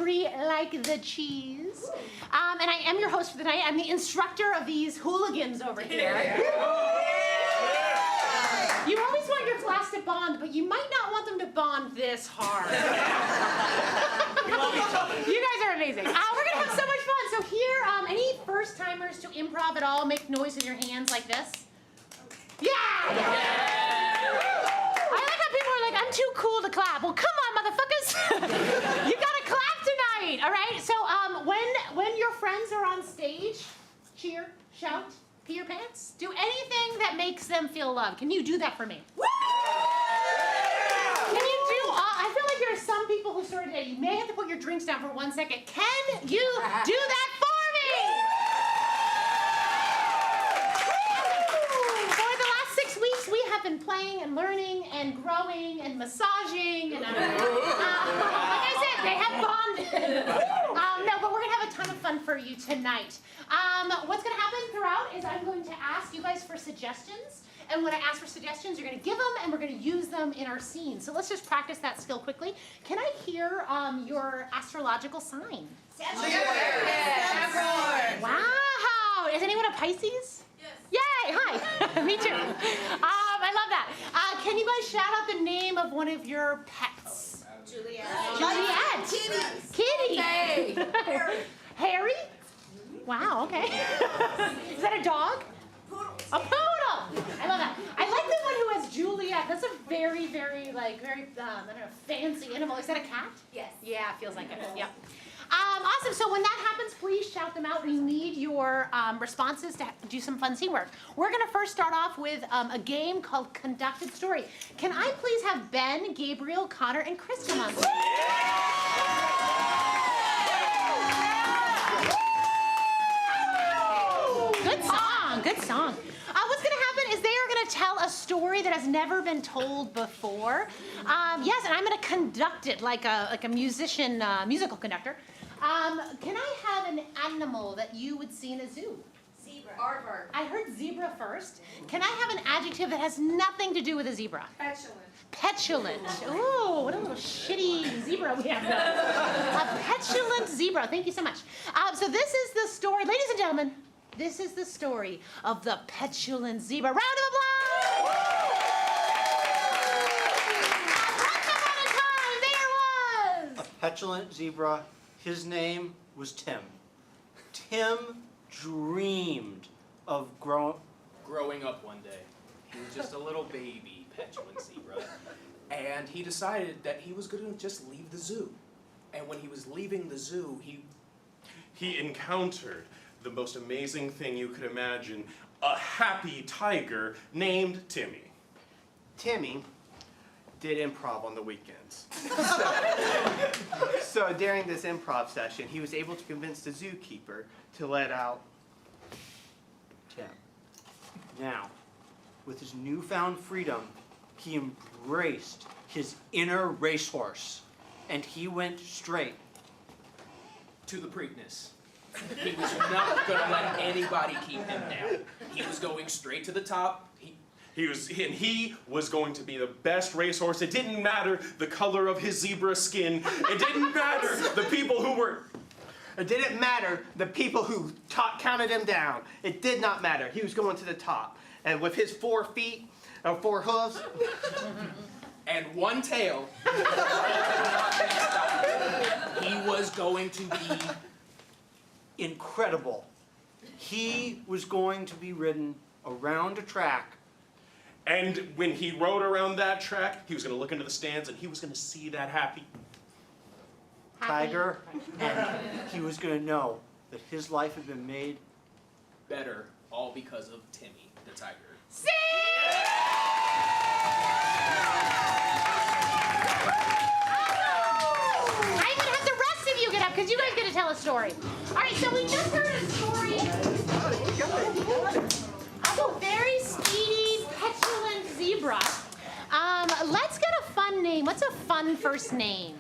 free like the cheese. And I am your host for the night. I'm the instructor of these hooligans over here. You always want your class to bond, but you might not want them to bond this hard. You guys are amazing. We're going to have so much fun. So here, any first-timers to improv at all, make noise with your hands like this. Yeah! I like how people are like, I'm too cool to clap. Well, come on, motherfuckers. You got to clap tonight, all right? So when your friends are on stage, cheer, shout, pee your pants, do anything that makes them feel loved. Can you do that for me? Woo! Can you do, I feel like there are some people who started today, you may have to put your drinks down for 1 second. Can you do that for me? For the last 6 weeks, we have been playing and learning and growing and massaging. And like I said, they have bonded. No, but we're going to have a ton of fun for you tonight. What's going to happen throughout is I'm going to ask you guys for suggestions. And when I ask for suggestions, you're going to give them, and we're going to use them in our scene. So let's just practice that skill quickly. Can I hear your astrological sign? Capricorn. Wow. Is anyone a Pisces? Yes. Yay. Hi. Me too. I love that. Can you guys shout out the name of one of your pets? Juliet. Juliet. Kitty. Hey. Harry? Wow, okay. Is that a dog? A poodle! I love that. I like the one who has Juliet. That's a very, very, I don't know, fancy animal. Is that a cat? Yes. Yeah, it feels like it. Yep. Awesome. So when that happens, please shout them out. We need your responses to do some fun scene work. We're going to first start off with a game called Conducted Story. Can I please have Ben, Gabriel, Connor, and Kristen on stage? Good song. Good song. What's going to happen is they are going to tell a story that has never been told before. Yes, and I'm going to conduct it like a musician, musical conductor. Can I have an animal that you would see in a zoo? Zebra. Aardvark. I heard zebra first. Can I have an adjective that has nothing to do with a zebra? Petulant. Petulant. Ooh, what a little shitty zebra we have there. A petulant zebra. Thank you so much. So this is the story, ladies and gentlemen. This is the story of the petulant zebra. Round of applause! Once upon a time, there was A petulant zebra. His name was Tim. Tim dreamed of growing up one day. He was just a little baby petulant zebra. And he decided that he was going to just leave the zoo. And when he was leaving the zoo, he encountered the most amazing thing you could imagine, a happy tiger named Timmy. Timmy did improv on the weekends. So during this improv session, he was able to convince the zookeeper to let out Tim. Now, with his newfound freedom, he embraced his inner racehorse, and he went straight to the Preakness. He was not going to let anybody keep him down. He was going straight to the top. He was going to be the best racehorse. It didn't matter the color of his zebra skin. It didn't matter the people who were... It didn't matter the people who counted him down. It did not matter. He was going to the top. And with his 4 feet, 4 hooves, and 1 tail, he was going to be incredible. He was going to be ridden around a track. And when he rode around that track, he was going to look into the stands and he was going to see that happy tiger, and he was going to know that his life had been made better, all because of Timmy, the tiger. See? I'm going to have the rest of you get up because you guys get to tell a story. All right, so we just heard a story of a very speedy, petulant zebra. Let's get a fun name. What's a fun first name?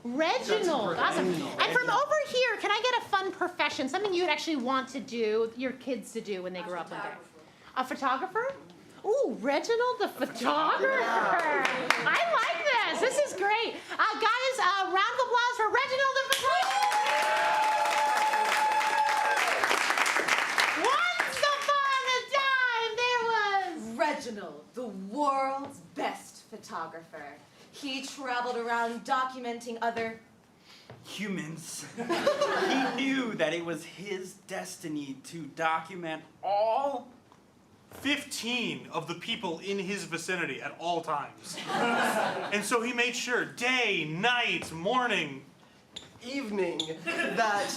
Reginald. Awesome. And from over here, can I get a fun profession? Something you'd actually want to do, your kids to do when they grow up one day. A photographer? Ooh, Reginald the photographer. I like this. This is great. Guys, round of applause for Reginald the photographer. He traveled around documenting other humans. He knew that it was his destiny to document all 15 of the people in his vicinity at all times. And so he made sure day, night, morning, evening that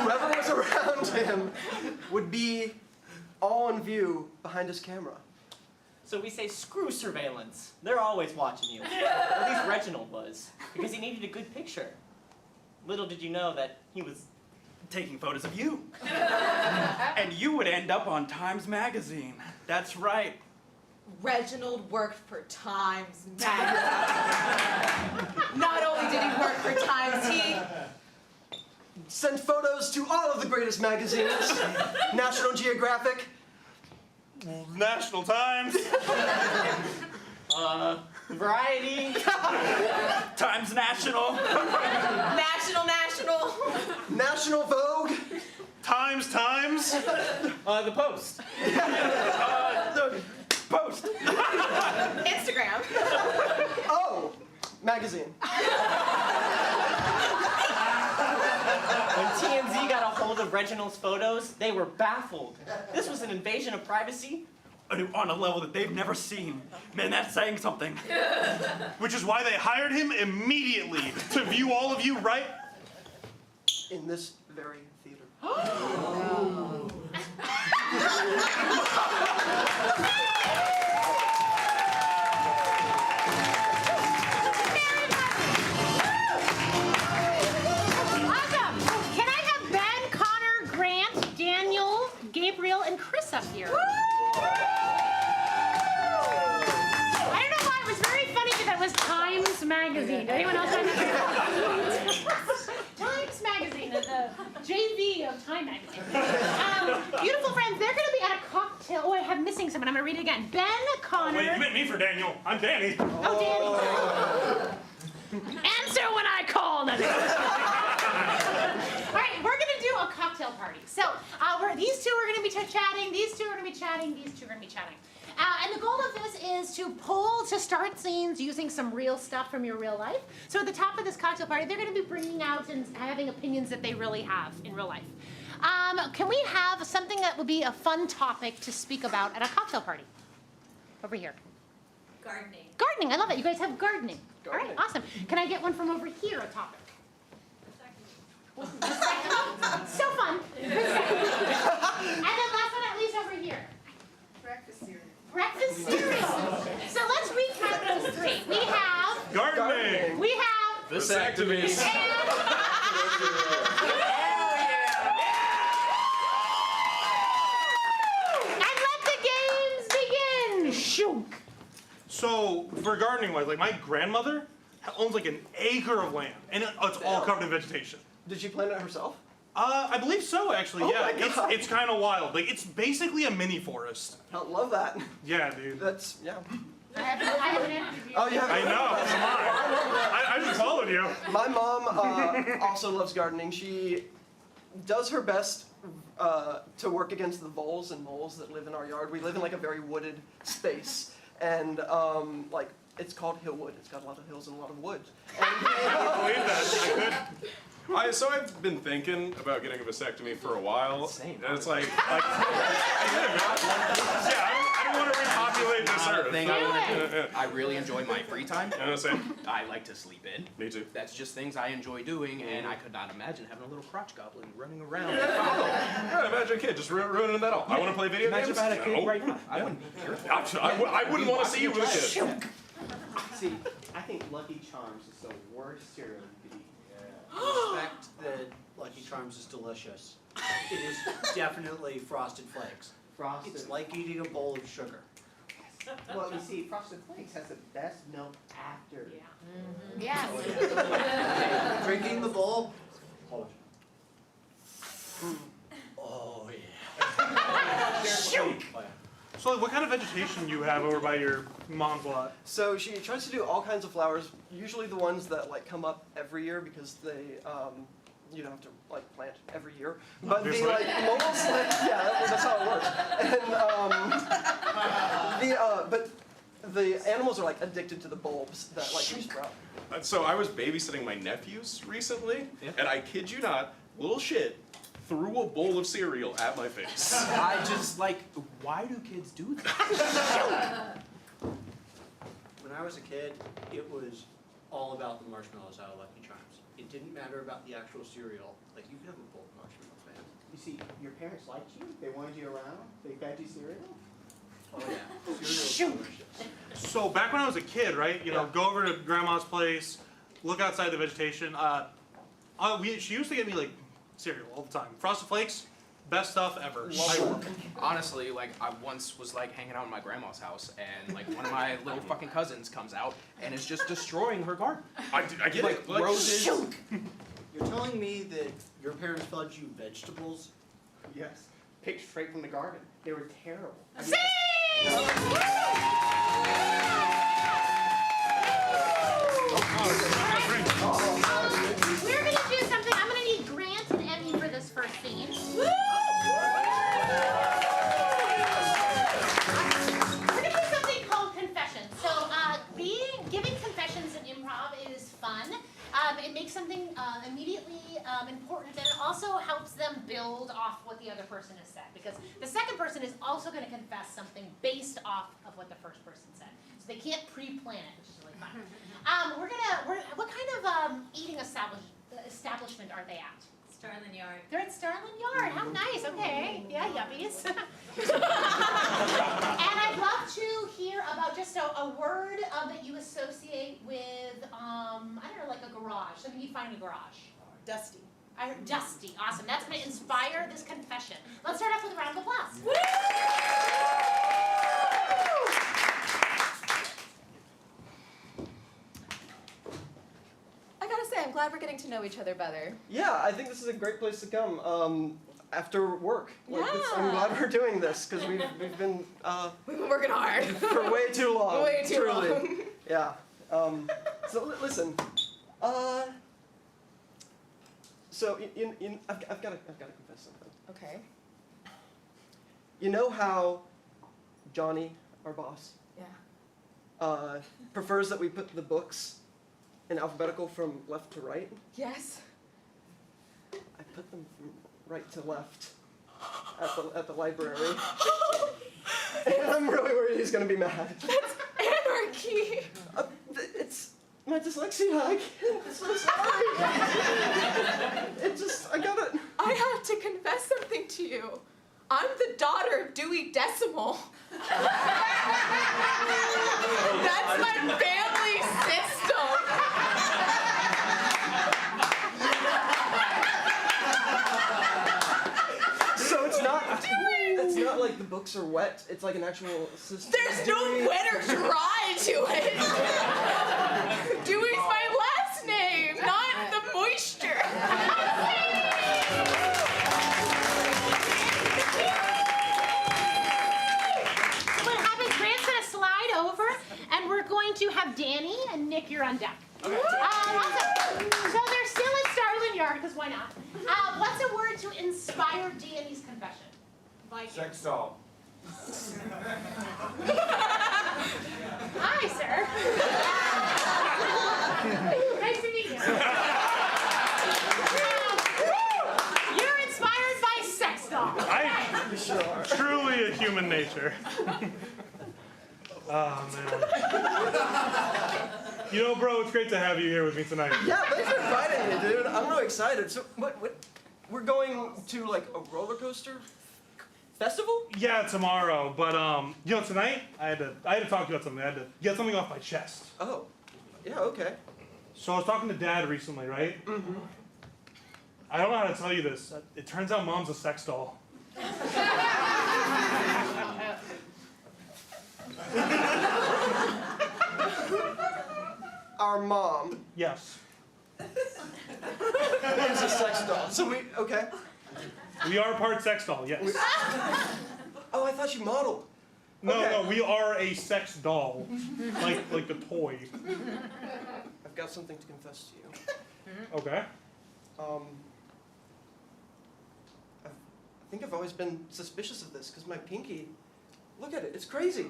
whoever was around him would be all in view behind his camera. So we say, screw surveillance. They're always watching you. At least Reginald was, because he needed a good picture. Little did you know that he was taking photos of you. And you would end up on Times Magazine. That's right. Reginald worked for Times Magazine. Not only did he work for Times, he sent photos to all of the greatest magazines. National Geographic, National Times, Variety, Times National, National Vogue, Times, the Post. the Post. Instagram. oh, magazine. When TMZ got a hold of Reginald's photos, they were baffled. This was an invasion of privacy. On a level that they've never seen. Man, that's saying something. which is why they hired him immediately to view all of you right In this very theater. Awesome. Can I have Ben, Connor, Grant, Daniel, Gabriel, and Chris up here? I don't know why it was very funny because that was Times Magazine. Did anyone else find that? Times Magazine, the JV of Time Magazine. Beautiful friends, they're going to be at a cocktail. Oh, I'm missing someone. I'm going to read it again. Ben, Connor. Wait, you meant me for Daniel. I'm Danny. Oh, Danny. Answer when I call. No, no. All right, we're going to do a cocktail party. So these two are going to be chatting. These two are going to be chatting. These two are going to be chatting. And the goal of this is to start scenes using some real stuff from your real life. So at the top of this cocktail party, they're going to be bringing out and having opinions that they really have in real life. Can we have something that would be a fun topic to speak about at a cocktail party? Over here. Gardening. Gardening, I love it. You guys have gardening. All right, awesome. Can I get one from over here, a topic? Recycling. So fun. Recycling. And then last but not least over here. Breakfast cereal. Breakfast cereal. So let's recap those three. We have, Gardening. we have, Vasectomies. and let the games begin. Shoot. So, for gardening wise, like my grandmother owns like an acre of land, and it's all covered in vegetation. Did she plant it herself? I believe so, actually. Oh yeah, my God. it's kind of wild. Like it's basically a mini forest. I love that. Yeah, dude. That's, yeah. I have an interview. Oh, you have I know. Come on. I just followed you. My mom also loves gardening. She does her best to work against the voles and moles that live in our yard. We live in like a very wooded space, and like it's called Hillwood. It's got a lot of hills and a lot of woods. And, I believe that. I could. So I've been thinking about getting a vasectomy for a while, Same. and it's like yeah, I don't want to repopulate this Another earth. thing Do I want it. to do. I really enjoy my free time. You know what I'm saying? I like to sleep in. Me too. That's just things I enjoy doing, and I could not imagine having a little crotch goblin running around. Yeah, imagine a kid just ruining that all. I want to play video Imagine games. if I had a kid No. right now. I wouldn't be here. I wouldn't want to see you with a kid. See, I think Lucky Charms is the worst cereal you could eat. Respect that Lucky Charms is delicious. It is definitely Frosted Flakes. Frosted. It's like eating a bowl of sugar. Well, you see, Frosted Flakes has the best milk after. Yes. Drinking the bowl. Oh yeah. Shoot. So, like, what kind of vegetation you have over by your mom's lot? so she tries to do all kinds of flowers, usually the ones that like come up every year because they you don't have to like plant every year. But the Obviously. like moles, like, yeah, that's how it works. And but the animals are like addicted to the bulbs that like you sprout. So I was babysitting my nephews recently, and I kid you not, little shit threw a bowl of cereal at my face. I just like, why do kids do that? When I was a kid, it was all about the marshmallows out of Lucky Charms. It didn't matter about the actual cereal. Like, you could have a bowl of marshmallows, man. You see, your parents liked you. They wanted you around. They fed you cereal. Oh yeah, cereal is delicious. So back when I was a kid, right? You know, go over to grandma's place, look outside the vegetation. She used to get me like cereal all the time. Frosted Flakes, best stuff ever. Honestly, like, I once was like hanging out in my grandma's house, and like one of my little fucking cousins comes out and is just destroying her garden. I get Like, it. Like, roses. You're telling me that your parents fed you vegetables? Yes. Picked straight from the garden. They were terrible. We're gonna do something. I'm gonna need Grant and Emmy for this first scene. We're gonna do something called confessions. So, giving confessions in improv is fun. It makes something immediately important, and it also helps them build off what the other person has said. Because the second person is also going to confess something based off of what the first person said. So they can't pre-plan it, which is really fun. What kind of eating establishment are they at? Starlin Yard. They're at Starlin Yard. How nice. Okay. Yeah, yuppies. And I'd love to hear about just a word that you associate with, I don't know, like a garage. Something you find in a garage. Dusty. I heard dusty. Awesome. That's going to inspire this confession. Let's start off with a round of applause. I gotta say, I'm glad we're getting to know each other better. Yeah, I think this is a great place to come after work. Like, I'm Yeah. glad we're doing this because we've been We've been working hard. for way too long. Way too truly. long. Yeah. Listen. So I've got to confess something. Okay. You know how Johnny, our boss, Yeah. prefers that we put the books in alphabetical from left to right? Yes. I put them from right to left at the library. And I'm really worried he's gonna be mad. That's anarchy. It's my dyslexia. I can't. I'm so sorry. I gotta. I have to confess something to you. I'm the daughter of Dewey Decimal. That's my family system. So it's not like the books are wet. It's like an actual system. There's no wet or dry to it. Dewey's my last name, not the moisture. What happens, Grant's going to slide over, and we're going to have Danny and Nick, you're on deck. Okay. Awesome. So they're still in Starlin Yard, because why not? What's a word to inspire Danny's confession? Sex doll. Hi, sir. Nice to meet you. You're inspired by sex dolls. Truly a human nature. Oh, man. You know, bro, it's great to have you here with me tonight. Yeah, thanks for inviting me, dude. I'm really excited. So, what? We're going to like a roller coaster festival? Yeah, tomorrow. But you know, tonight I had to talk to you about something. I had to get something off my chest. Oh, yeah, okay. So I was talking to Dad recently, right? Mm-hmm. I don't know how to tell you this. It turns out Mom's a sex doll. Our mom Yes. is a sex doll. So okay. We are part sex doll, yes. Oh, I thought you modeled. No, Okay. no, we are a sex doll. like the toy. I've got something to confess to you. Okay. I think I've always been suspicious of this because my pinky Look at it. It's crazy.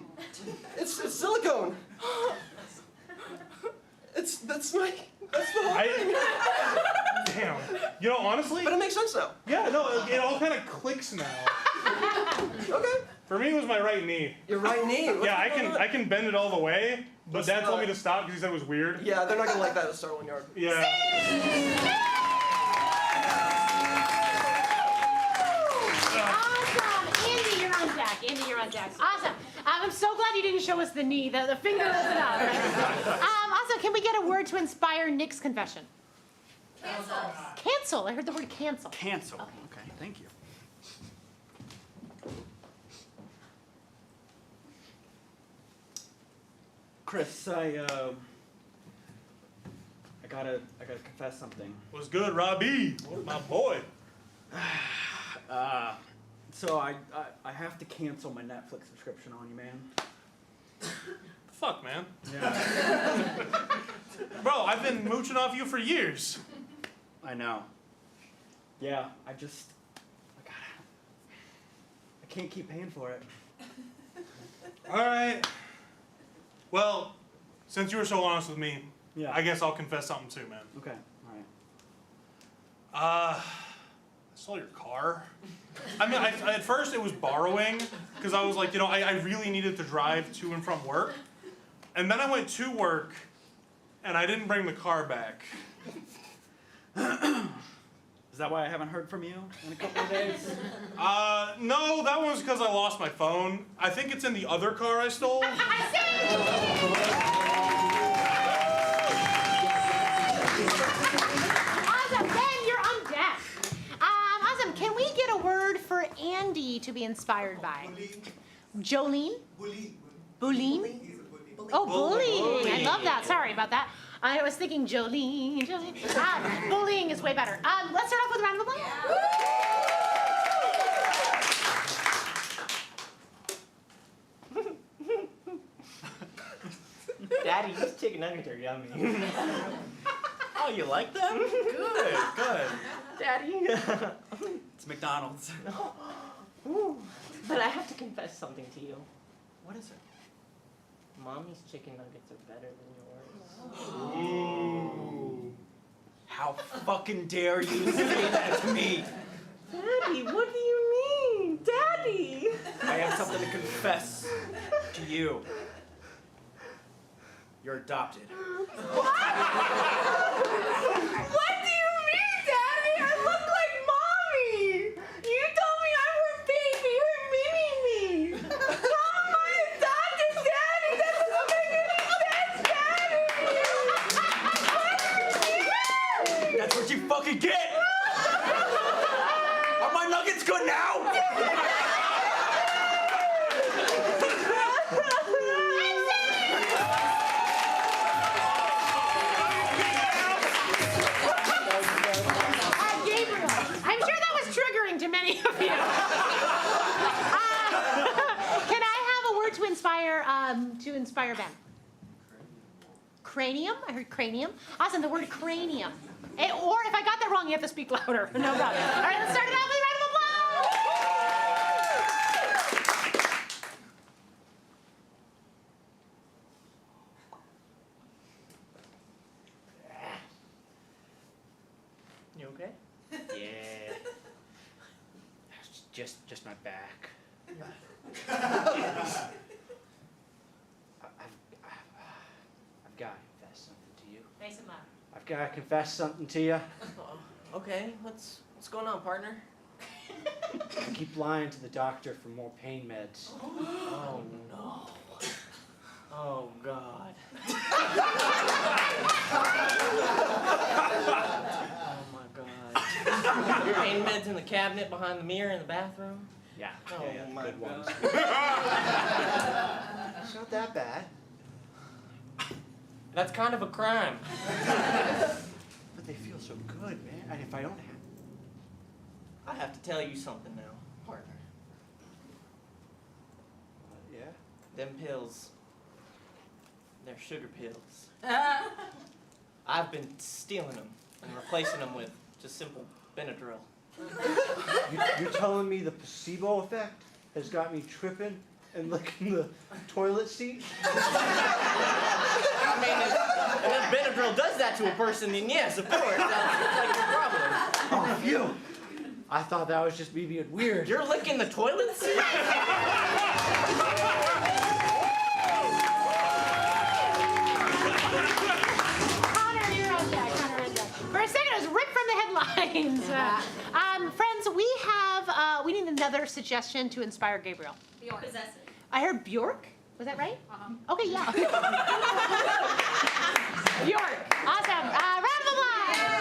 It's silicone. That's the whole thing. Damn. You know, honestly. But it makes sense now. Yeah, no, it all kind of clicks now. Okay. For me, it was my right knee. Your right knee. What's Yeah, going on? I can bend it all the way, but What's Dad told me the- to stop because he said it was weird. Yeah, they're not gonna like that at Starland Yard. Yeah. Awesome. Andy, you're on deck. Andy, you're on deck. Awesome. I'm so glad you didn't show us the knee. The finger isn't up. Right? Awesome. Can we get a word to inspire Nick's confession? Cancel. Cancel. I heard the word cancel. Cancel. Okay, thank you. Chris, I gotta confess something. What's good, Robbie? My boy. So I have to cancel my Netflix subscription on you, man. Fuck, man. Yeah. Bro, I've been mooching off you for years. I know. Yeah, I can't keep paying for it. All right. Well, since you were so honest with me, Yeah. I guess I'll confess something too, man. Okay, all right. I saw your car. I mean, at first it was borrowing, because I was like, you know, I really needed to drive to and from work. And then I went to work, and I didn't bring the car back. Is that why I haven't heard from you in a couple of days? No, that was because I lost my phone. I think it's in the other car I stole. Awesome. Ben, you're on deck. Awesome. Can we get a word for Andy to be inspired by? Jolene? Bullying. Oh, bullying. I love that. Sorry about that. I was thinking Jolene. Bullying is way better. Let's start off with a round of applause. Daddy, these chicken nuggets are yummy. Oh, you like them? Good, good. Daddy. It's McDonald's. Ooh, but I have to confess something to you. What is it? Mommy's chicken nuggets are better than yours. Ooh. How fucking dare you say that to me? Daddy, what do you mean? Daddy! I have something to confess to you. You're adopted. What do you mean, Daddy? I look like Mommy. You told me I'm her baby, her mini-me. How am I adopted, Daddy? That doesn't make any sense, Daddy. That's what you fucking get! Are my nuggets good now? Gabriel, I'm sure that was triggering to many of you. Can I have a word to inspire Ben? Cranium? I heard cranium. Awesome, the word cranium. Or if I got that wrong, you have to speak louder. No problem. All right, let's start it off with a round of applause. You okay? Yeah. It's just my back. I've got to confess something to you. Nice and loud. I've got to confess something to you. Okay, what's going on, partner? I keep lying to the doctor for more pain meds. Oh no. Oh God. Oh my God. Pain meds in the cabinet behind the mirror in the bathroom? Yeah, Oh yeah, my good God. ones. It's not that bad. That's kind of a crime. But they feel so good, man. And if I don't have... I have to tell you something now, partner. Yeah? Them pills, they're sugar pills. I've been stealing them and replacing them with just simple Benadryl. You're telling me the placebo effect has got me tripping and licking the toilet seat? I mean, if Benadryl does that to a person, then yes, of course, that's like your problem. Oh, phew. I thought that was just me being weird. You're licking the toilet seat? Connor, you're on deck. Connor, on deck. For a second, it was ripped from the headlines. Friends, we need another suggestion to inspire Gabriel. Bjork. Possessive. I heard Bjork. Was that right? Okay, yeah. Bjork. Awesome. Round of applause.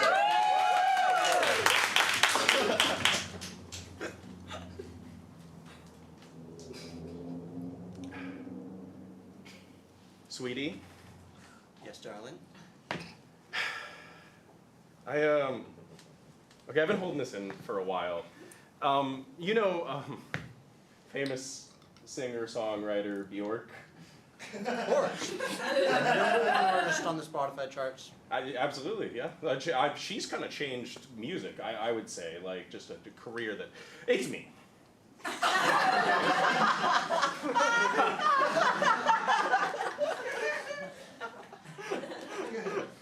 Sweetie, Yes, darling. okay, I've been holding this in for a while. Famous singer-songwriter Bjork? Of course. Number one artist on the Spotify charts. Absolutely, yeah. She's kind of changed music, I would say, like just a career that, it's me.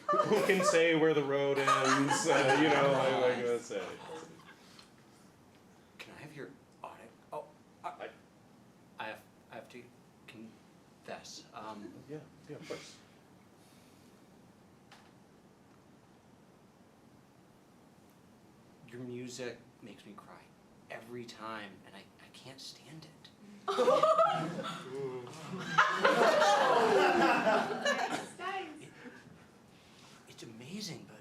Who can say where the road ends? That's it. Can I have your audit? Oh, I have to confess. Yeah, of course. Your music makes me cry every time, and I can't stand it. It's amazing, but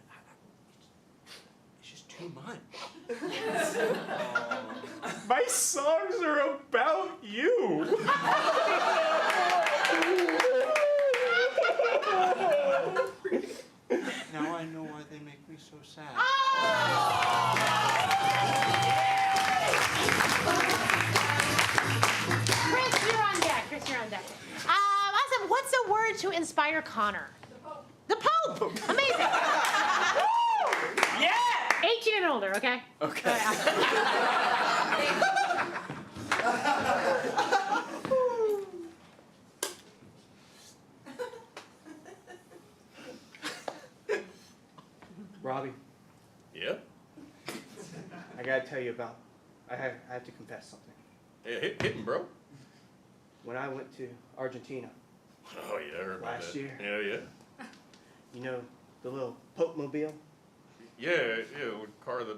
it's just too much. My songs are about you. Now I know why they make me so sad. Chris, you're on deck. Awesome. What's a word to inspire Connor? The Pope. Amazing. Yeah! 18 and older, okay? Okay. Robbie, Yeah? I gotta tell you about. I have to confess something. Yeah, hit him, bro. When I went to Argentina, Oh, yeah, I heard about Last that. year. Yeah. you know the little Pope mobile? Yeah, what car the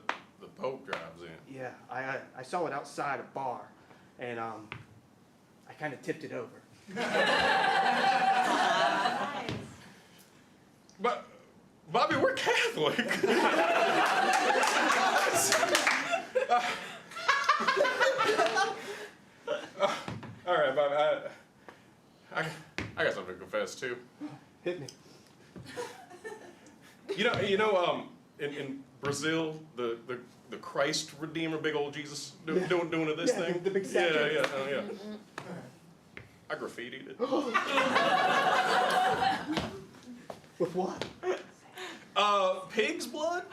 Pope drives in. Yeah, I saw it outside a bar, and I kind of tipped it over. But, Bobby, we're Catholic. All right, Bobby, I got something to confess too. Hit me. In Brazil, the Christ Redeemer, big old Jesus, doing this Yeah, thing. the big statue. Yeah. I graffitied it. With what? Pig's blood.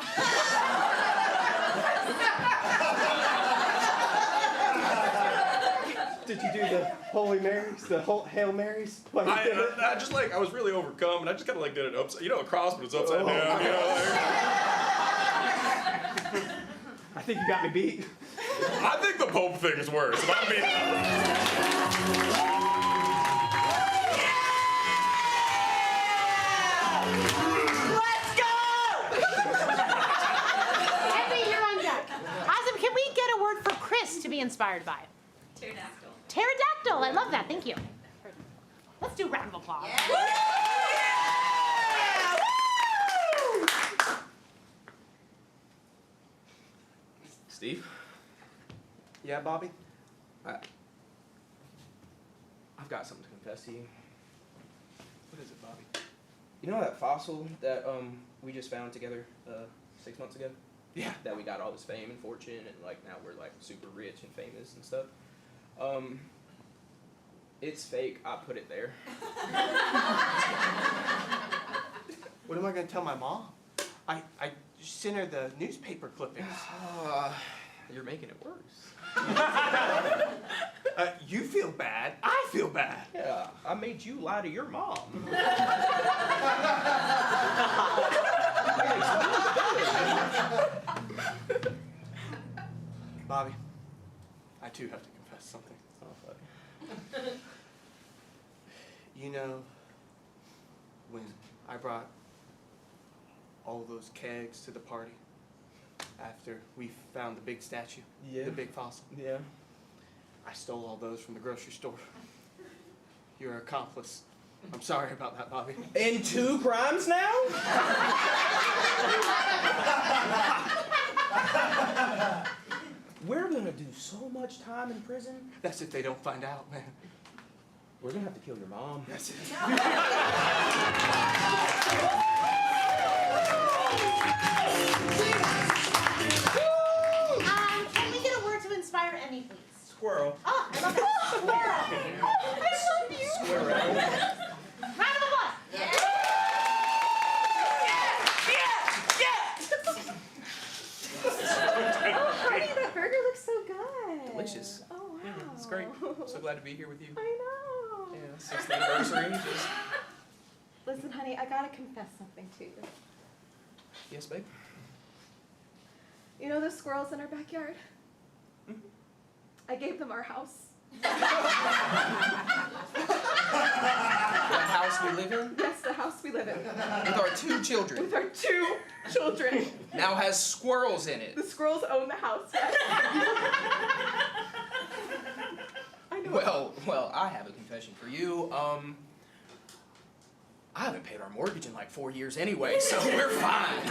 Did you do the Holy Marys, the Hail Marys? While you did it? I was really overcome, and I just kind of like did it upside. Across, but it's upside down. I think you got me beat. I think the Pope thing is worse. If I'm being... Let's go! Effie, you're on deck. Awesome. Can we get a word for Chris to be inspired by? Pterodactyl. Pterodactyl. I love that. Thank you. Let's do a round of applause. Steve? Yeah, Bobby? I've got something to confess to you. What is it, Bobby? You know that fossil that we just found together 6 months ago? Yeah. That we got all this fame and fortune and now we're super rich and famous and stuff. It's fake. I put it there. What am I going to tell my mom? I sent her the newspaper clippings. You're making it worse. You feel bad. I feel bad. Yeah, I made you lie to your mom. Bobby, I too have to confess something. Oh, buddy. You know, when I brought all those kegs to the party after we found the big statue, Yeah. the big fossil, Yeah. I stole all those from the grocery store. You're an accomplice. I'm sorry about that, Bobby. And 2 crimes now? We're gonna do so much time in prison. That's if they don't find out, man. We're gonna have to kill your mom. That's it. Can we get a word to inspire Emmy, please? Squirrel. Oh, I love that. Squirrel. I love you. Squirrel. Round of applause. Oh, honey, that burger looks so good. Delicious. Oh, wow. It's great. So glad to be here with you. I know. Yeah, 6th anniversary. Just... Listen, honey, I gotta confess something to you. Yes, babe. You know those squirrels in our backyard? I gave them our house. The house we live in Yes, the house we live in. with our 2 children With our 2 children. now has squirrels in it. The squirrels own the house. Yes. I know. Well, I have a confession for you. I haven't paid our mortgage in like 4 years anyway, so we're fine.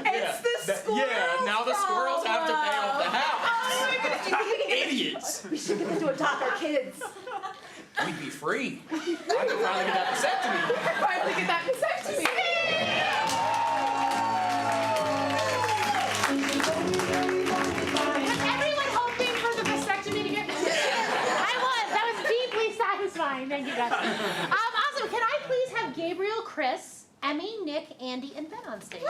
It's the squirrels. Yeah, now the squirrels have to pay off the house. Oh my goodness. Idiots. We should get them to adopt our kids. We'd be free. I could finally get that vasectomy. Finally get that vasectomy. Was everyone hoping for the vasectomy to get I was. That was deeply satisfying. Thank you, guys. Awesome. Can I please have Gabriel, Chris, Emmy, Nick, Andy, and Ben on stage? We're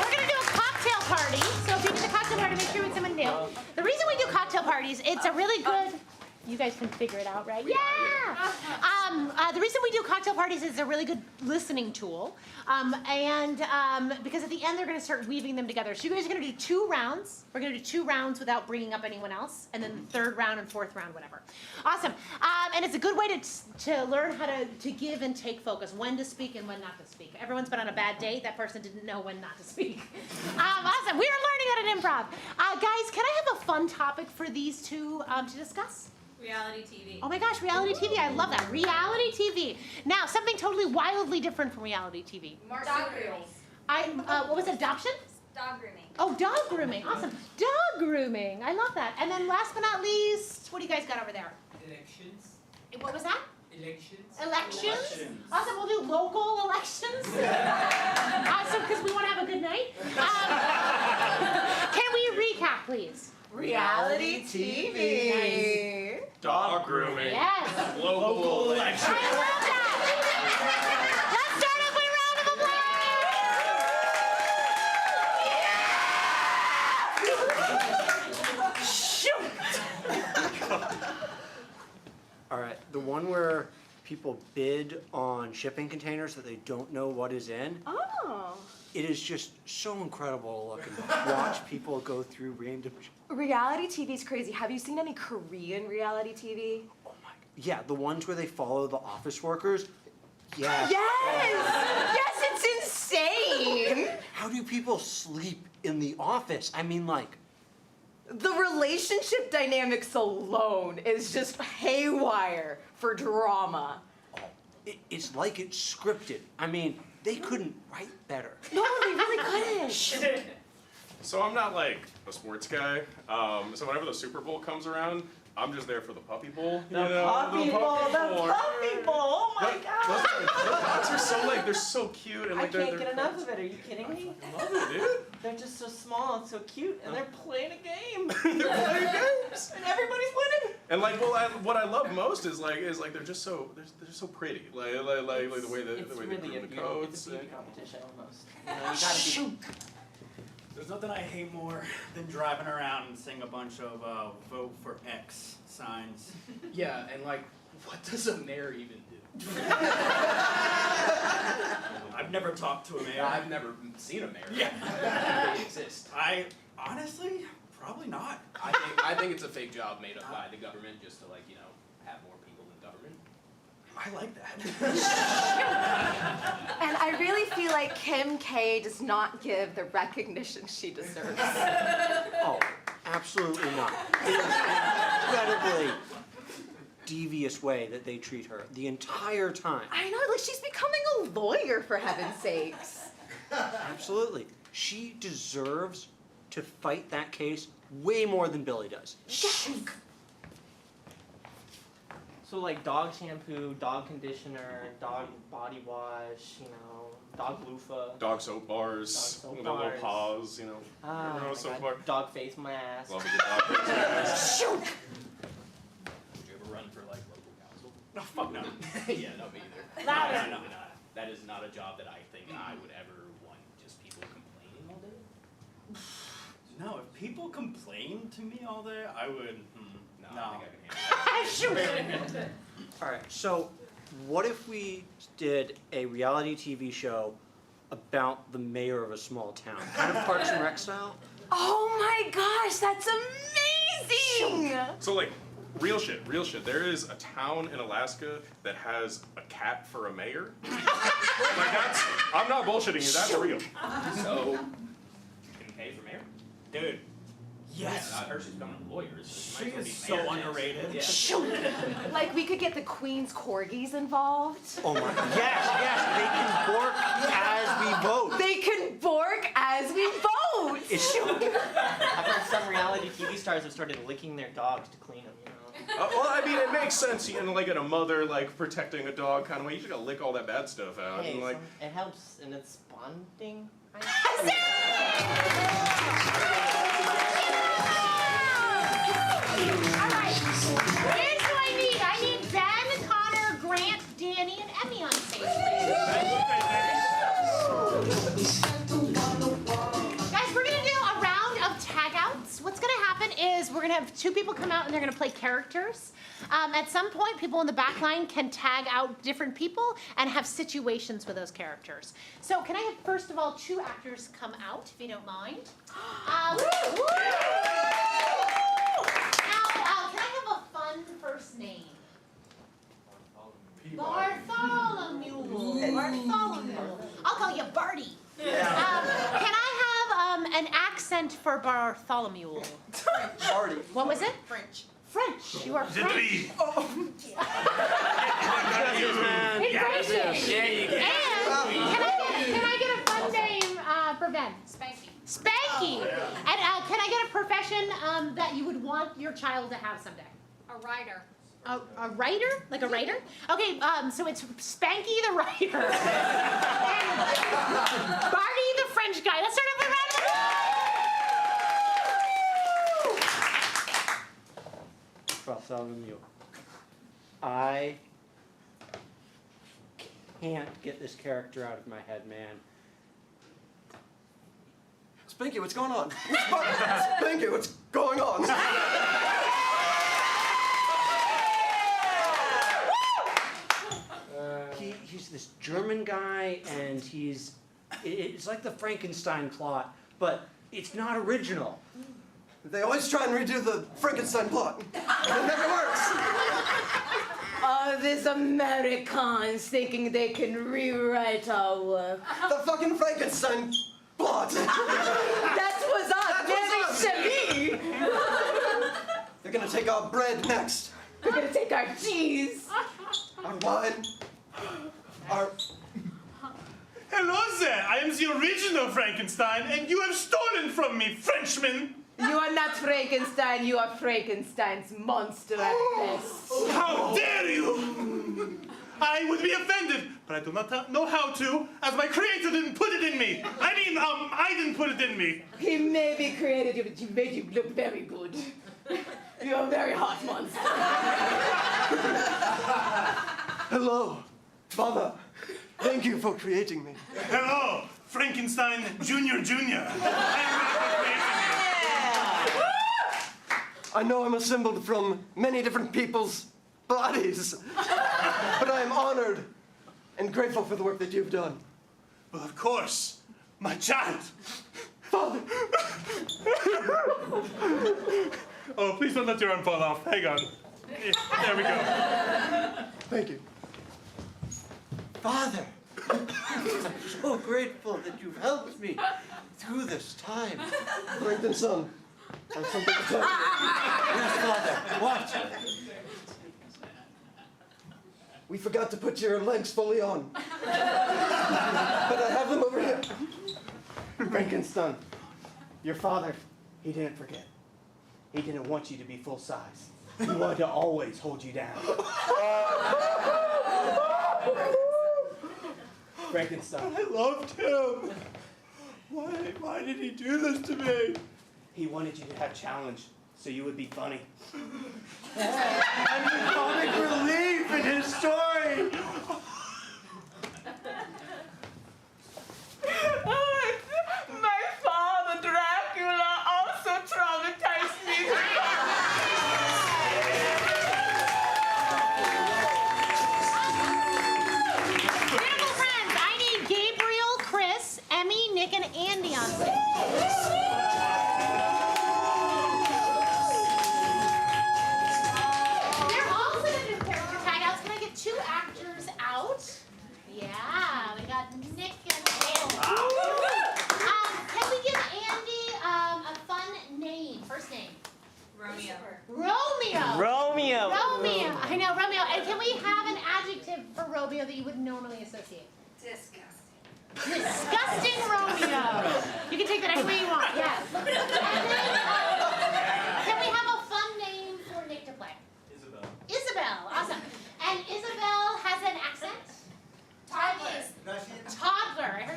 gonna do a cocktail party. So if you do the cocktail party, make sure it's someone new. The reason we do cocktail parties, it's a really good. You guys can figure it out, right? Yeah. The reason we do cocktail parties is a really good listening tool, and because at the end they're going to start weaving them together. So you guys are going to do 2 rounds. We're going to do 2 rounds without bringing up anyone else, and then the 3rd round and 4th round, whatever. Awesome. And it's a good way to learn how to give and take focus, when to speak and when not to speak. Everyone's been on a bad date. That person didn't know when not to speak. Awesome. We are learning how to improv. Guys, can I have a fun topic for these 2 to discuss? Reality TV. Oh my gosh, reality TV. I love that. Reality TV. Now, something totally wildly different from reality TV. Dog grooming. What was it, adoption? Dog grooming. Oh, dog grooming. Awesome. Dog grooming. I love that. And then last but not least, what do you guys got over there? Elections. What was that? Elections. Elections? Awesome. We'll do local elections. Awesome, because we want to have a good night. Can we recap, please? Reality TV. Dog grooming. Yes. Local election. I love that. Let's start off with a round of All right, the one where people bid on shipping containers that they don't know what is in. Oh. It is just so incredible to look and watch people go through random. Reality TV is crazy. Have you seen any Korean reality TV? Oh my! Yeah, the ones where they follow the office workers. Yeah. Yes! Yes, it's insane! How do people sleep in the office? I mean, like. The relationship dynamics alone is just haywire for drama. It's like it's scripted. I mean, they couldn't write better. No, they really couldn't. So I'm not like a sports guy. So whenever the Super Bowl comes around, I'm just there for the Puppy Bowl. The Puppy Bowl. Oh my God. Those dogs are so like they're so cute and I like can't they're get enough of it. Are you kidding me? I love it, dude. They're just so small and so cute, and they're playing a game. They're playing games. And everybody's winning. And like, what I love most is like they're just so they're so pretty. Like the way It's they really groom the it's coats. a beauty competition almost. You know, you gotta be. There's nothing I hate more than driving around and seeing a bunch of vote for X signs. Yeah, and like, what does a mayor even do? I've never talked to a mayor. I've never seen a mayor. Yeah. They exist. I honestly, probably not. I think it's a fake job made up by the government just to, like, you know, have more people in government. I like that. And I really feel like Kim K does not give the recognition she deserves. Oh, absolutely not. It is an incredibly devious way that they treat her the entire time. I know, like she's becoming a lawyer for heaven's sakes. Absolutely. She deserves to fight that case way more than Billy does. So like dog shampoo, dog conditioner, dog body wash, you know, dog loofah. Dog soap bars, Dog soap with the little bars. paws, you know. Ah, Remember my those soap God, bars? dog face mask. Love a good dog face mask. Shoot! Did you ever run for, like, local council? No, fuck no. Yeah, no, me either. Louder. No. That is not a job that I think I would ever want, just people complaining all day. No, if people complain to me all day, I would. No, I think I can handle that. All right, so what if we did a reality TV show about the mayor of a small town? Kind of Parks and Rec style? Oh my gosh, that's amazing! So like, real shit. There is a town in Alaska that has a cat for a mayor. Like that's, I'm not bullshitting you, that's real. So, Kim K for mayor? Dude. Yes. Yeah, I heard she's becoming a lawyer, so She might as well is be so mayor. underrated. Yeah. Shoot! Like we could get the Queen's corgis involved. Oh my, yes, they can bork as we vote. They can bork as we vote! It's- I've heard some reality TV stars have started licking their dogs to clean them, you know. Well, I mean, it makes sense, you know, like in a mother, like, protecting a dog kind of way. You just gotta lick all that bad stuff out. Hey, And like, it helps and it's bonding. Alright, here's who I need. I need Ben, Connor, Grant, Danny, and Emmy on stage, please. Guys, we're gonna do a round of tag outs. What's gonna happen is we're gonna have two people come out and they're gonna play characters. At some point, people in the back line can tag out different people and have situations with those characters. So can I have, first of all, two actors come out, if you don't mind? Now, can I have a fun first name? Bartholomew. I'll call you Barty. Can I have an accent for Bartholomew? Party. What was it? French. French. You are French. Integration. And can I get a fun name for Ben? Spanky. Spanky. And can I get a profession that you would want your child to have someday? A writer. A writer? Like a writer? Okay, so it's Spanky the writer. And Barty the French guy. Let's start off with a round of applause. Bartholomew, I can't get this character out of my head, man. Spanky, what's going on? Spanky, what's going on? He's this German guy, and it's like the Frankenstein plot, but it's not original. They always try and redo the Frankenstein plot. It never works. These Americans thinking they can rewrite our work. The fucking Frankenstein plot. That was us, very silly. They're gonna take our bread next. We're gonna take our cheese. Our wine. Our... Hello there, I am the original Frankenstein, and you have stolen from me, Frenchman! You are not Frankenstein, you are Frankenstein's monster at best. How dare you! I would be offended, but I do not know how to, as my creator didn't put it in me. I didn't put it in me. He maybe created you, but he made you look very good. You're a very hot monster. Hello, Father. Thank you for creating me. Hello, Frankenstein Jr. Jr. I know I'm assembled from many different people's bodies, but I am honored and grateful for the work that you've done. Well, of course, my child. Father! Oh, please don't let your arm fall off. Hang on. There we go. Thank you. Father, I'm so grateful that you've helped me through this time. Franklin, son, I have something to tell you. Yes, Father, what? We forgot to put your legs fully on. But I have them over here. Frankenstein, your father, he didn't forget. He didn't want you to be full size. He wanted to always hold you down. Frankenstein. I loved him. Why did he do this to me? He wanted you to have challenge, so you would be funny. I'm the comic relief in his story. My father, Dracula, also traumatized me. Beautiful friends, I need Gabriel, Chris, Emmy, Nick, and Andy on stage. They're all gonna do character tag outs. Can I get 2 actors out? Yeah, we got Nick and Andy. Can we give Andy a fun name? First name. Romeo. Romeo. Romeo. Romeo. I know, Romeo. And can we have an adjective for Romeo that you would normally associate? Disgusting. Disgusting Romeo. You can take that any way you want. Yes. And then, can we have a fun name for Nick to play? Isabel. Isabel. Awesome. And Isabel has an accent? Toddler. Toddler. I heard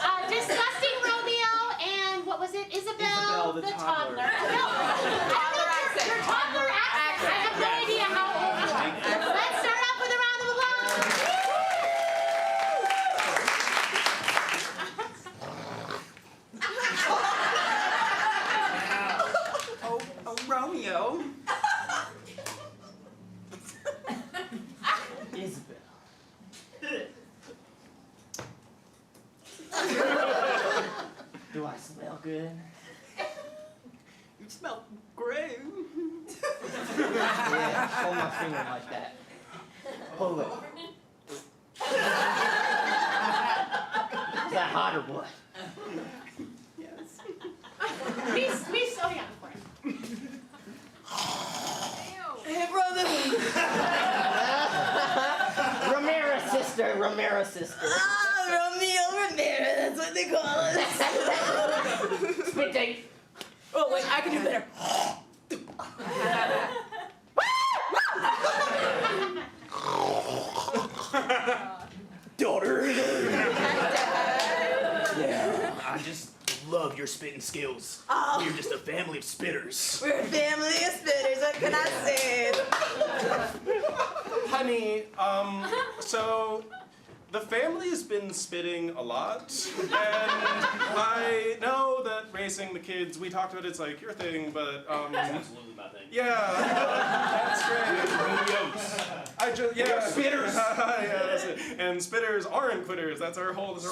toddler. Disgusting Romeo and what was it? Isabel the toddler. toddler. No, your toddler accent. I have no idea how old you are. Let's start off with a round of applause. Oh, Romeo. Isabel. Do I smell good? You smell great. Yeah, hold my finger like that. Pull it. Is that hot or what? Yes. We oh yeah, before it. Hey, brother. Ramira's sister. Romeo Ramiro, that's what they call us. Spit take. Oh, wait, I can do better. Daughter. Yeah, I just love your spitting skills. Oh. We're just a family of spitters. We're a family of spitters, what can I say? Honey, so the family's been spitting a lot, and I know that raising the kids, we talked about it's like your thing, but Absolutely my thing. yeah, that's great. I just yeah, spitters. Yeah, that's it. And spitters aren't quitters. That's our whole. But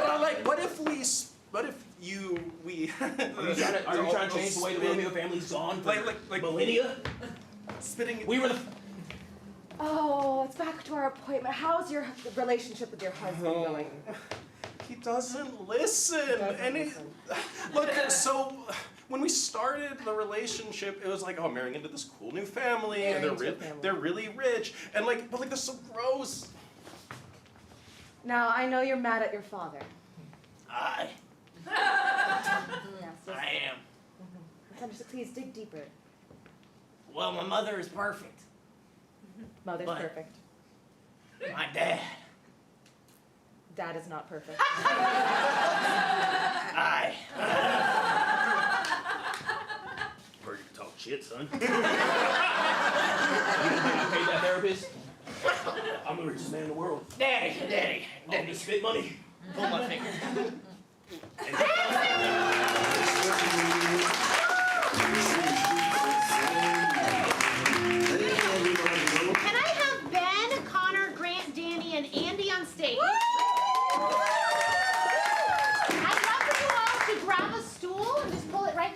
I like. What if we? What if you? We. Are you trying to change the way the Romeo family's gone for like millennia? spitting? We were the. Oh, it's back to our appointment. How's your relationship with your husband going? He doesn't listen. Look, so when we started the relationship, it was like, oh, I'm marrying into this cool new family, and they're really rich, and but this is so gross. Now, I know you're mad at your father. I Yes, am. Just please dig deeper. Well, my mother is perfect. Mother's But- perfect. My dad. Dad is not perfect. I. Heard you talk shit, son. You paid that therapist? I'm the richest man in the world. Daddy. All this spit money. Pull my finger. Can I have Ben, Connor, Grant, Danny, and Andy on stage? I'd love for you all to grab a stool and just pull it right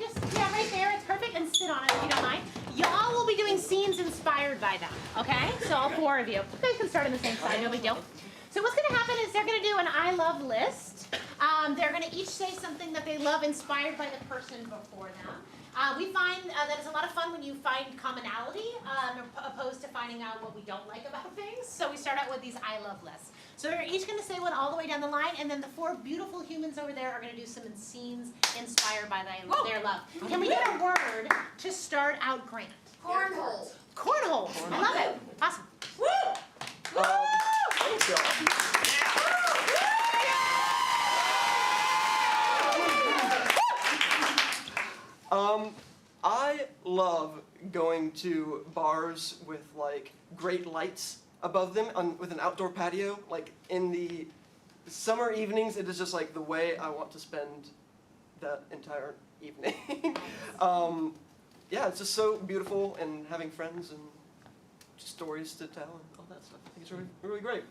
there. It's perfect, and sit on it if you don't mind. Y'all will be doing scenes inspired by them, okay? So all 4 of you. You guys can start on the same side, no big deal. So what's gonna happen is they're gonna do an I love list. They're gonna each say something that they love inspired by the person before them. We find that it's a lot of fun when you find commonality, opposed to finding out what we don't like about things. So we start out with these I love lists. So they're each gonna say one all the way down the line, and then the 4 beautiful humans over there are gonna do some scenes inspired by their love. Can we get a word to start out, Grant? Cornhole. Cornhole. I love it. Awesome. Thanks, y'all. I love going to bars with like great lights above them with an outdoor patio. Like in the summer evenings, it is just like the way I want to spend that entire evening. Yeah, it's just so beautiful, and having friends and stories to tell and all that stuff. I think it's really, really great.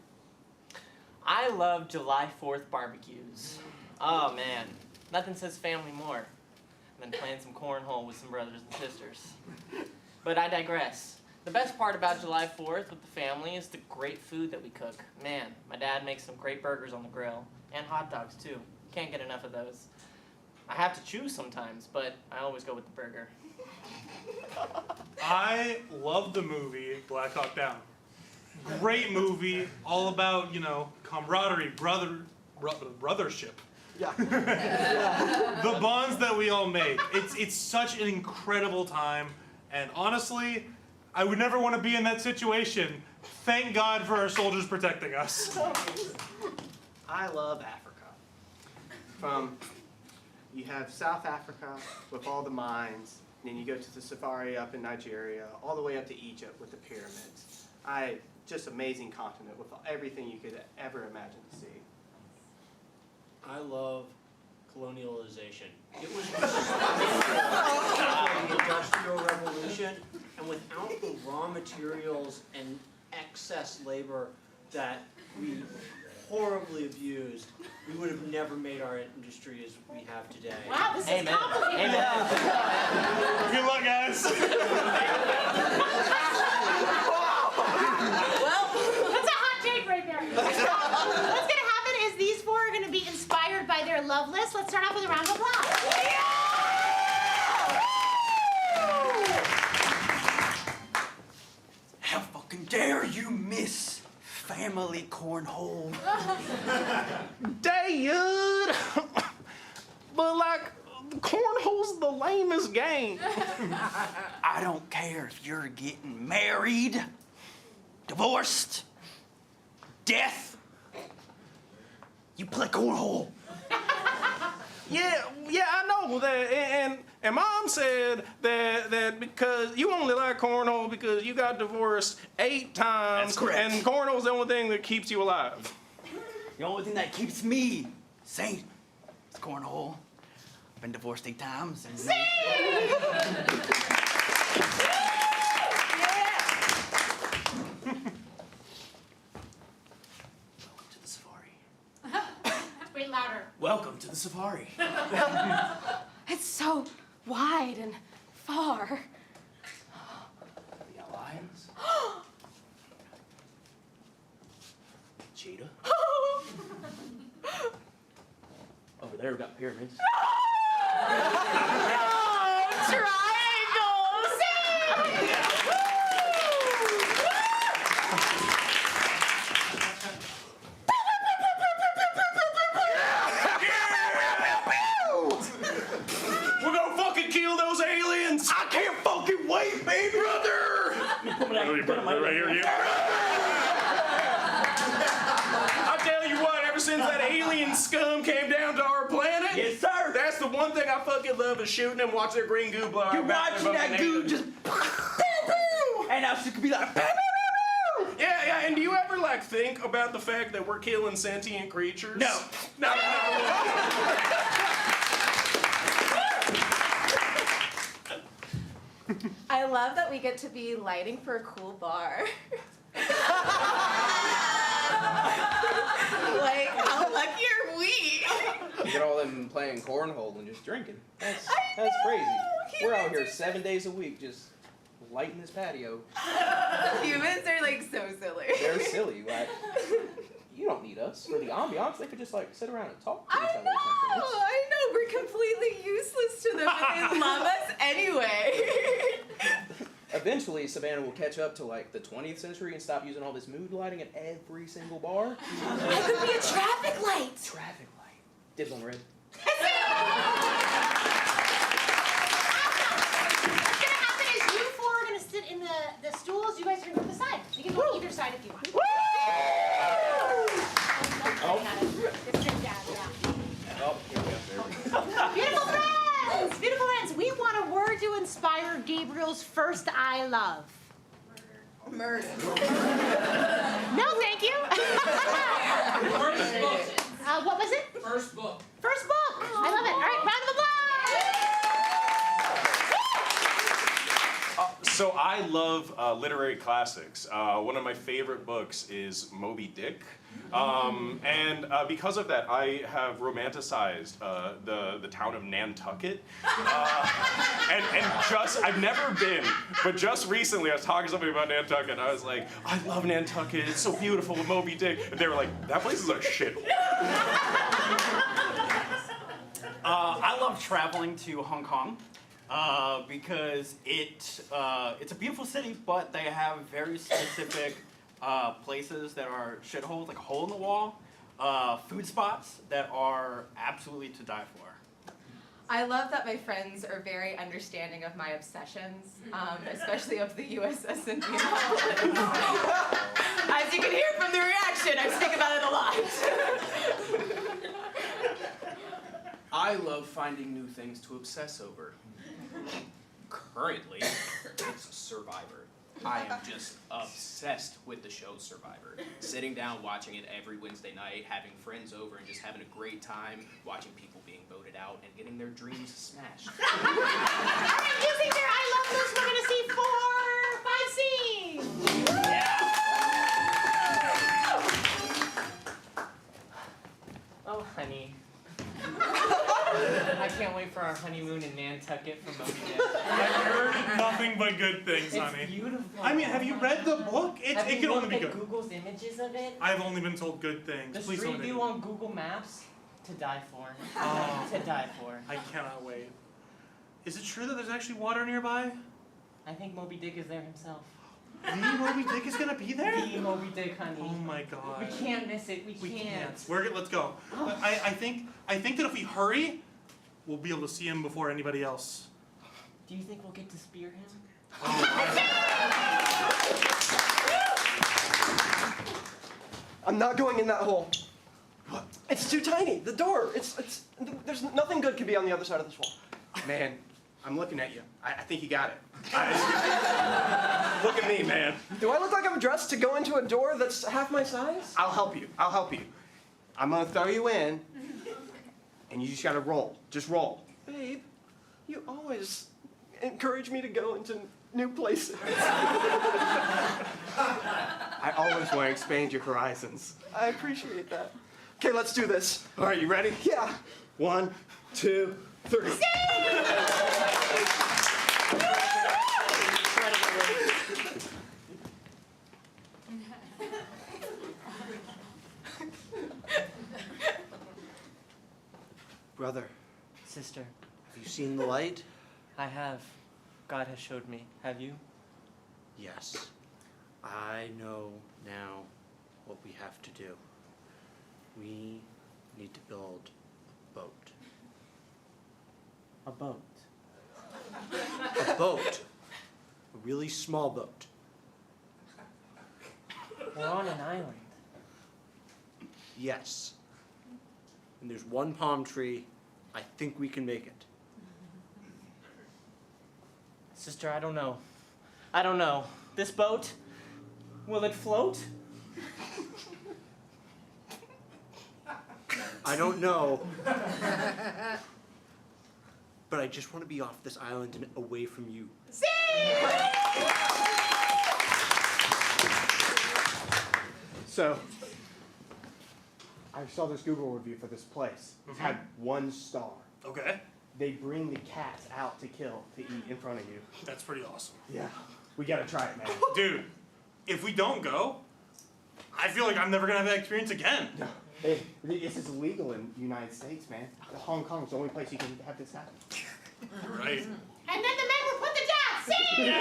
I love July 4th barbecues. Oh man, nothing says family more than playing some cornhole with some brothers and sisters. But I digress. The best part about July 4th with the family is the great food that we cook. Man, my dad makes some great burgers on the grill, and hot dogs too. Can't get enough of those. I have to choose sometimes, but I always go with the burger. I love the movie Black Hawk Down. Great movie, all about, camaraderie, brothership. Yeah. The bonds that we all make. It's such an incredible time, and honestly, I would never want to be in that situation. Thank God for our soldiers protecting us. I love Africa. You have South Africa with all the mines, and then you go to the safari up in Nigeria, all the way up to Egypt with the pyramids. Just amazing continent with everything you could ever imagine to see. I love colonialization. It was the Industrial Revolution, and without the raw materials and excess labor that we horribly abused, we would have never made our industry as we have today. Wow, this is complicated. Good luck, guys. That's a hot take right there. What's going to happen is these 4 are going to be inspired by their love list. Let's start off with a round of applause. How fucking dare you miss family cornhole? Dude! But like, cornhole's the lamest game. I don't care if you're getting married, divorced, death. You play cornhole. Yeah, I know that, and Mom said that because you only like cornhole because you got divorced 8 times. That's correct. And cornhole's the only thing that keeps you alive. The only thing that keeps me sane is cornhole. I've been divorced 8 times. And Welcome to the safari. Wait, louder. Welcome to the safari. It's so wide and far. We got lions. Cheetah. Over there we got pyramids. We're gonna fucking kill those aliens! I can't fucking wait, baby! Brother! Right here. I tell you what, ever since that alien scum came down to our planet, Yes, sir. that's the one thing I fucking love is shooting and watching their green goo blow. You're out back watching their that fucking dude aliens. just. And now she could be like. Yeah, And do you ever like think about the fact that we're killing sentient creatures? No. No. I love that we get to be lighting for a cool bar. Like, how lucky are we? You get all them playing cornhole and just drinking. That's know, crazy. We're out humans here 7 days a week just lighting this patio. Humans are like so silly. They're silly. Like, you don't need us for the ambiance. They could just like sit around and talk to each I other or something. know, we're completely useless to them, but they love us anyway. Eventually, Savannah will catch up to like the 20th century and stop using all this mood lighting at every single bar. It could be a traffic light. Traffic light. Dibs on red. What's gonna happen is you four are gonna sit in the stools. You guys are gonna go to the side. You can go on either side if you want. It's good, Dad, yeah. Oh, here we go. Beautiful friends! Beautiful friends, we want a word to inspire Gabriel's first I love. Murder. No, thank you. First book. What was it? First book. First book. I love it. All right, round of applause. So I love literary classics. One of my favorite books is Moby Dick. And because of that, I have romanticized the town of Nantucket. I've never been, but just recently I was talking to somebody about Nantucket, and I was like, I love Nantucket, it's so beautiful with Moby Dick. And they were like, that place is a shithole. I love traveling to Hong Kong because it's a beautiful city, but they have very specific places that are shitholes, like a hole in the wall, food spots that are absolutely to die for. I love that my friends are very understanding of my obsessions, especially of the USS Indianapolis. As you can hear from the reaction, I speak about it a lot. I love finding new things to obsess over. Currently, it's Survivor. I am just obsessed with the show Survivor. Sitting down, watching it every Wednesday night, having friends over, and just having a great time, watching people being voted out and getting their dreams smashed. All right, using their I love list, we're going to see 4 or 5 scenes. Oh, honey. I can't wait for our honeymoon in Nantucket from Moby Dick. I've heard nothing but good things, It's honey. beautiful. I mean, have you read the book? It Have can you only looked be at good. Google's images of it? I've only been told good things. The Please street don't view on Google Maps, to die for. Oh. To die for. I cannot wait. Is it true that there's actually water nearby? I think Moby Dick is there himself. The Moby Dick is gonna be there? The Moby Dick, honey. Oh my god. We can't miss it. We can't. Let's go. I think that if we hurry, we'll be able to see him before anybody else. Do you think we'll get to spear him? I'm not going in that hole. It's too tiny. The door. There's nothing good can be on the other side of this wall. Man, I'm looking at you. I think you got it. Look at me, man. Do I look like I'm dressed to go into a door that's half my size? I'll help you. I'm gonna throw you in, and you just gotta roll. Just roll. Babe, you always encourage me to go into new places. I always want to expand your horizons. I appreciate that. Okay, let's do this. All right, you ready? Yeah. 1, 2, 3. Brother, Sister, have you seen the light? I have. God has showed me. Have you? Yes. I know now what we have to do. We need to build a boat. A boat. A boat. A really small boat. We're on an island. Yes. And there's one palm tree. I think we can make it. Sister, I don't know. I don't know. This boat, will it float? I don't know. But I just want to be off this island and away from you. So, I saw this Google review for this place. It's had 1 star. Okay. They bring the cats out to kill, to eat in front of you. That's pretty awesome. Yeah. We gotta try it, man. Dude, if we don't go, I feel like I'm never gonna have that experience again. No. This is illegal in the United States, man. Hong Kong's the only place you can have this happen. Right. And then the men were put to death. See?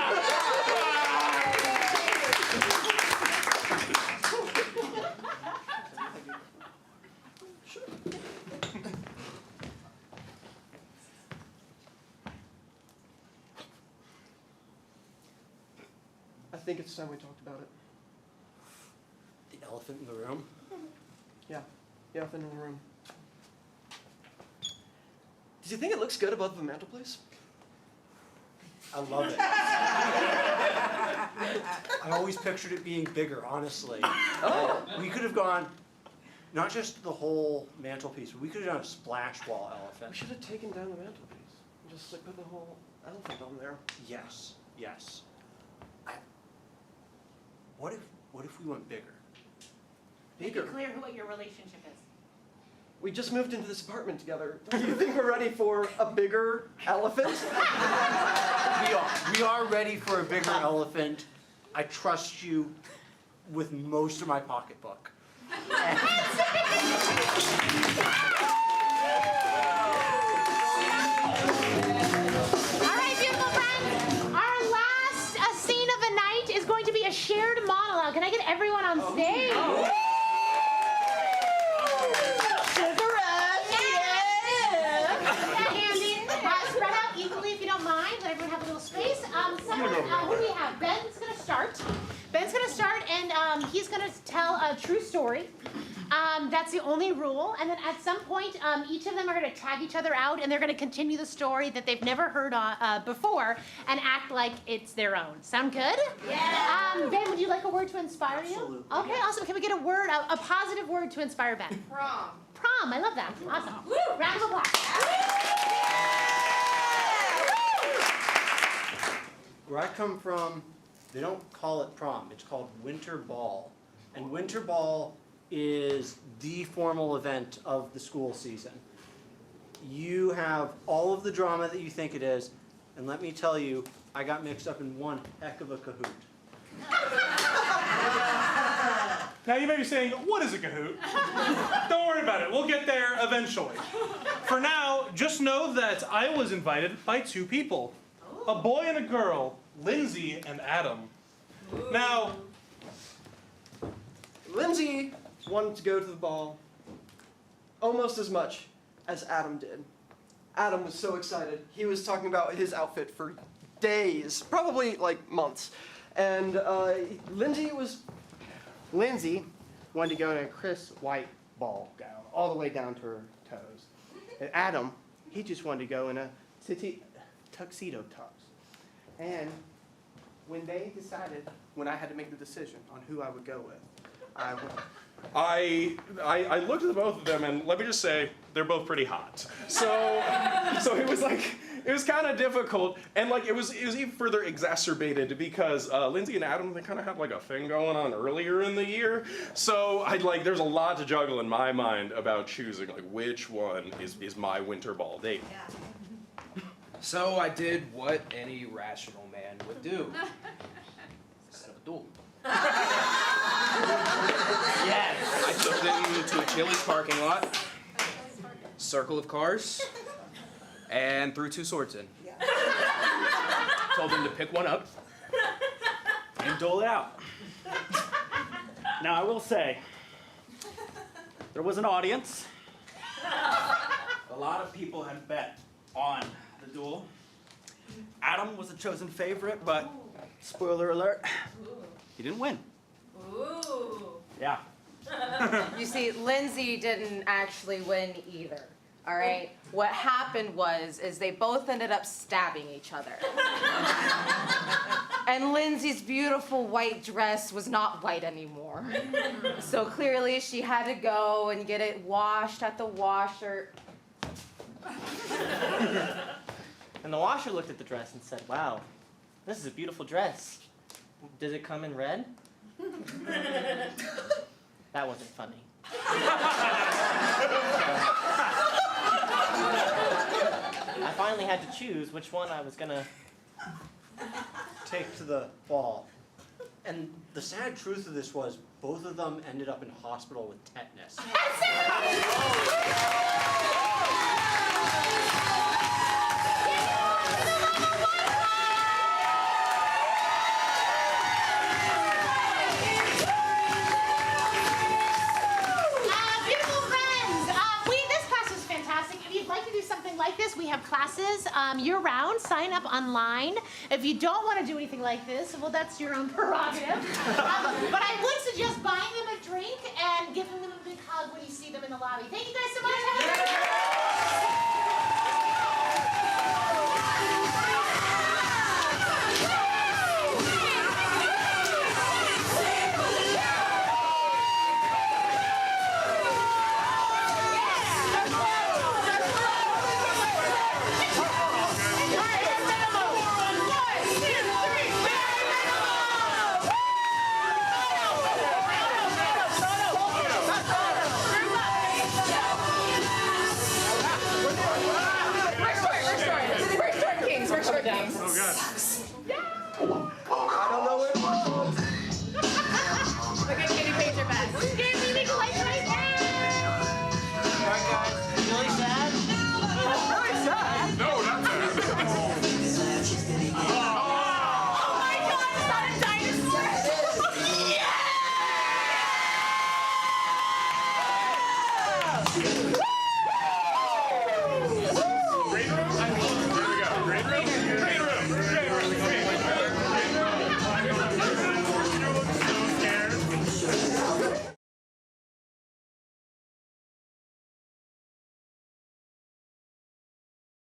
I think it's time we talked about it. The elephant in the room? Yeah, the elephant in the room. Does you think it looks good above the mantelpiece? I love it. I always pictured it being bigger, honestly. Oh. We could have gone, not just the whole mantelpiece, but we could have done a splash wall elephant. We should have taken down the mantelpiece and just like put the whole elephant on there. Yes, yes. What if we went bigger? Make it clear what your relationship is. We just moved into this apartment together. Do you think we're ready for a bigger elephant? We are ready for a bigger elephant. I trust you with most of my pocketbook. Scene of the night is going to be a shared monologue. Can I get everyone on stage? Spread out equally if you don't mind. Let everyone have a little space. Who do we have? Ben's going to start. And he's going to tell a true story. That's the only rule. And then at some point, each of them are going to tag each other out, and they're going to continue the story that they've never heard before and act like it's their own. Sound good? Yeah. Ben, would you like a word to inspire you? Absolutely. Okay, Yes. awesome. Can we get a word, a positive word to inspire Ben? Prom. Prom. I love that. Awesome. Woo! Round of applause. Where I come from, they don't call it prom. It's called winter ball. And winter ball is the formal event of the school season. You have all of the drama that you think it is, and let me tell you, I got mixed up in one heck of a cahoot. Now you may be saying, what is a cahoot? Don't worry about it, we'll get there eventually. For now, just know that I was invited by 2 people. A boy and a girl, Lindsay and Adam. Now, Lindsay wanted to go to the ball almost as much as Adam did. Adam was so excited. He was talking about his outfit for days, probably like months. And Lindsay wanted to go in a crisp white ball gown, all the way down to her toes. And Adam, he just wanted to go in a tuxedo tux. And when I had to make the decision on who I would go with, I went. I looked at the both of them, and let me just say, they're both pretty hot. So it was kind of difficult, and like it was even further exacerbated because Lindsay and Adam, they kind of had like a thing going on earlier in the year. So there's a lot to juggle in my mind about choosing like which one is my winter ball date. Yeah. So I did what any rational man would do. Set up a duel. Yes. I took them to a Chili's parking lot, circle of cars, and threw 2 swords in. Told them to pick one up And dole it out. Now I will say, there was an audience. A lot of people had bet on the duel. Adam was the chosen favorite, but spoiler alert, he didn't win. Ooh. Yeah. You see, Lindsay didn't actually win either. All right. What happened is they both ended up stabbing each other. And Lindsay's beautiful white dress was not white anymore. So clearly she had to go and get it washed at the washer. And the washer looked at the dress and said, wow, this is a beautiful dress. Does it come in red? That wasn't funny. I finally had to choose which one I was gonna take to the ball. And the sad truth of this was both of them ended up in hospital with tetanus. Beautiful friends, this class was fantastic. If you'd like to do something like this, we have classes year-round. Sign up online. If you don't want to do anything like this, well, that's your own prerogative. But I would suggest buying them a drink and giving them a big hug when you see them in the lobby. Thank you guys so much. Have a great day. I don't know where it was. Look at Katie Pager back. Alright guys, really sad? Really sad? No, not that. Oh my god, it's not a dinosaur! Yeah!